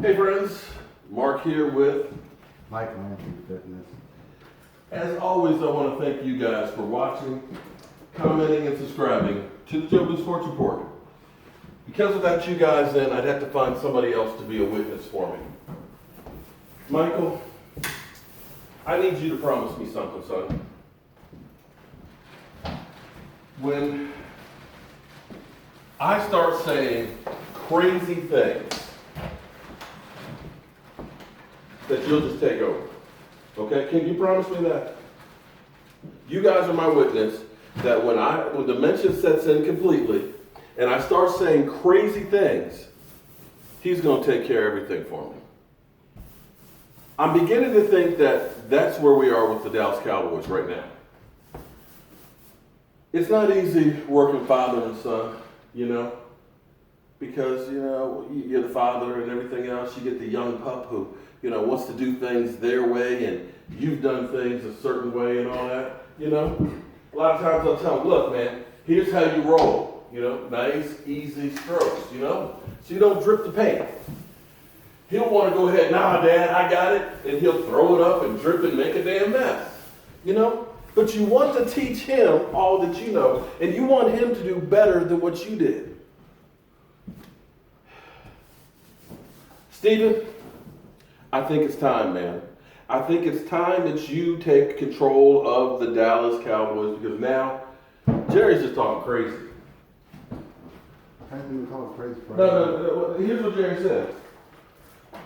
Hey friends, Mark here with Michael Andrew Fitness. As always, I want to thank you guys for watching, commenting, and subscribing to the Joe Blue Sports Report. Because without you guys, then I'd have to find somebody else to be a witness for me. Michael, I need you to promise me something, son. When I start saying crazy things, that you'll just take over. Okay? Can you promise me that? You guys are my witness that when dementia sets in completely and I start saying crazy things, he's going to take care of everything for me. I'm beginning to think that that's where we are with the Dallas Cowboys right now. It's not easy working father and son, because, you're the father and everything else. You get the young pup who, wants to do things their way and you've done things a certain way and all that, A lot of times I'll tell them, look, man, here's how you roll, nice, easy strokes, so you don't drip the paint. He'll want to go ahead, nah, Dad, I got it, and he'll throw it up and drip it and make a damn mess, But you want to teach him all that you know, and you want him to do better than what you did. Stephen, I think it's time, man. I think it's time that you take control of the Dallas Cowboys because now Jerry's just talking crazy. I can't even call it crazy. No. Here's what Jerry said.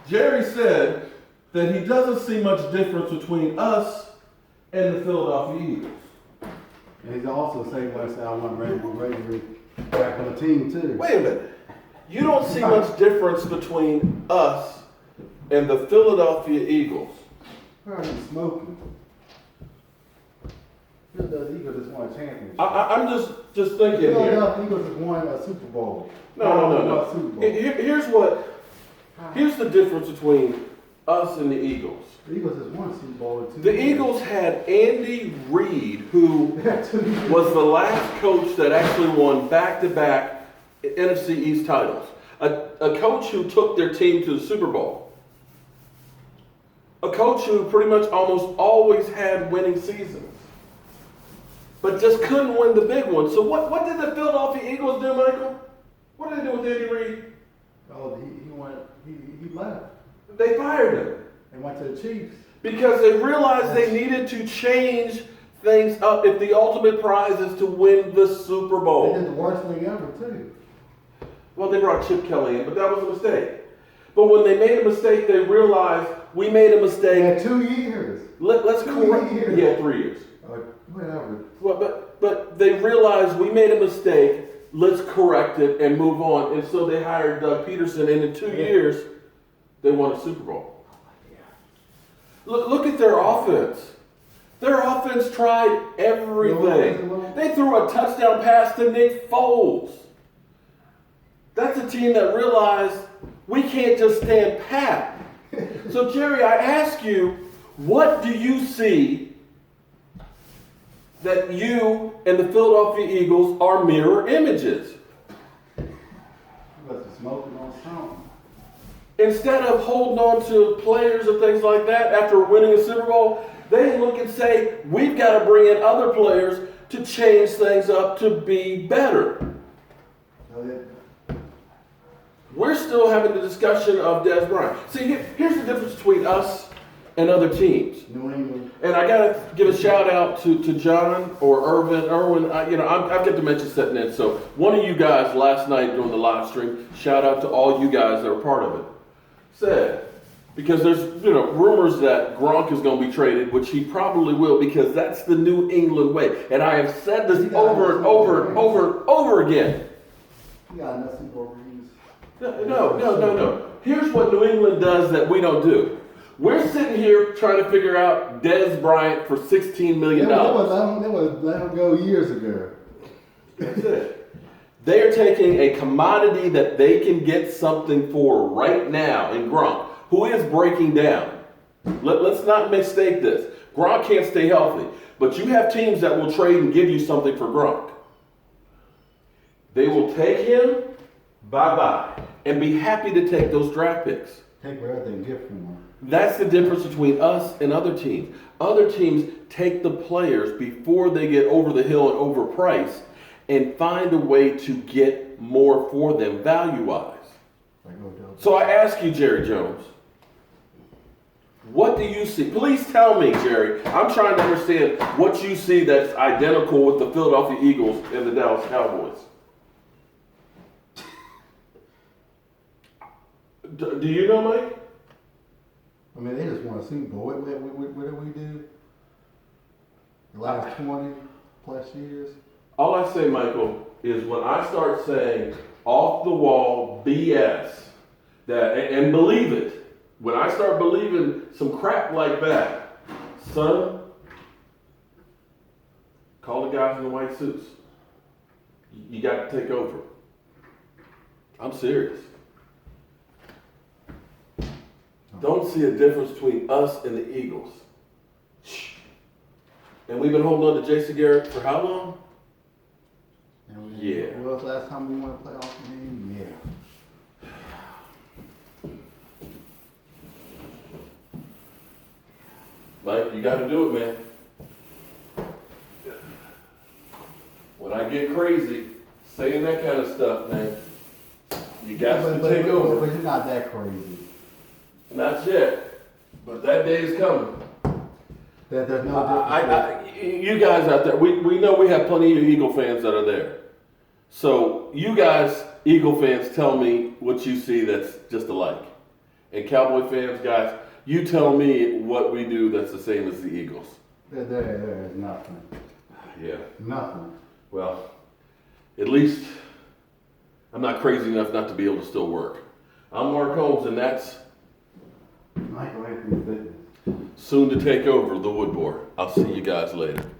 Jerry said that he doesn't see much difference between us and the Philadelphia Eagles. And he's also saying last I want Ray back on the team too. Wait a minute. You don't see much difference between us and the Philadelphia Eagles. Where are you smoking? The Eagles just won a championship. I'm just thinking The here. Philadelphia Eagles just won a Super Bowl. No. Super Bowl. Here's the difference between us and the Eagles. The Eagles just won a Super Bowl. The Eagles had Andy Reid, who was the last coach that actually won back-to-back NFC East titles. A coach who took their team to the Super Bowl. A coach who pretty much almost always had winning seasons. But just couldn't win the big one. So what did the Philadelphia Eagles do, Michael? What did they do with Andy Reid? Oh, he left. They fired him. They went to the Chiefs. Because they realized they needed to change things up if the ultimate prize is to win the Super Bowl. They did the worst thing ever, too. Well, they brought Chip Kelly in, but that was a mistake. But when they made a mistake, they realized we made a mistake. They had 2 years. Let's correct. Years. Yeah, 3 years. Whatever. Well, but they realized we made a mistake. Let's correct it and move on. And so they hired Doug Peterson, and in 2 years, they won a Super Bowl. Look at their offense. Their offense tried everything. They threw a touchdown pass to Nick Foles. That's a team that realized we can't just stand pat. So, Jerry, I ask you, what do you see that you and the Philadelphia Eagles are mirror images? You must be smoking on something. Instead of holding on to players and things like that after winning a Super Bowl, they look and say, we've got to bring in other players to change things up to be better. We're still having the discussion of Dez Bryant. See, here's the difference between us and other teams. New England. And I got to give a shout out to John or Irwin. I've got dementia setting in. So one of you guys last night during the live stream, shout out to all you guys that are part of it, said, because there's rumors that Gronk is going to be traded, which he probably will, because that's the New England way. And I have said this over and over again. You got enough Super Bowl rings. No. Here's what New England does that we don't do. We're sitting here trying to figure out Dez Bryant for $16 million. That was let him go years ago. That's it. They are taking a commodity that they can get something for right now in Gronk, who is breaking down. Let's not mistake this. Gronk can't stay healthy, but you have teams that will trade and give you something for Gronk. They will take him, bye-bye, and be happy to take those draft picks. take whatever they get from them. That's the difference between us and other teams. Other teams take the players before they get over the hill and overpriced and find a way to get more for them value-wise. So I ask you, Jerry Jones, what do you see? Please tell me, Jerry. I'm trying to understand what you see that's identical with the Philadelphia Eagles and the Dallas Cowboys. Do you know, Mike? I mean, they just won a Super Bowl. What did we do? The last 20 plus years? All I say, Michael, is when I start saying off the wall BS, that and believe it, when I start believing some crap like that, son, call the guys in the white suits. You got to take over. I'm serious. Don't see a difference between us and the Eagles. And we've been holding on to Jason Garrett for how long? Yeah. When was the last time we won a playoff game? Yeah. Mike, you got to do it, man. When I get crazy saying that kind of stuff, man, you got to take over. But you're not that crazy. Not yet, but that day is coming. There's no difference. You guys out there, we know we have plenty of Eagle fans that are there. So you guys, Eagle fans, tell me what you see that's just alike. And Cowboy fans, guys, you tell me what we do that's the same as the Eagles. There is nothing. Yeah. Nothing. Well, at least I'm not crazy enough not to be able to still work. I'm Mark Holmes, and that's Michael Anthony Fitness. soon to take over the Woodboard. I'll see you guys later.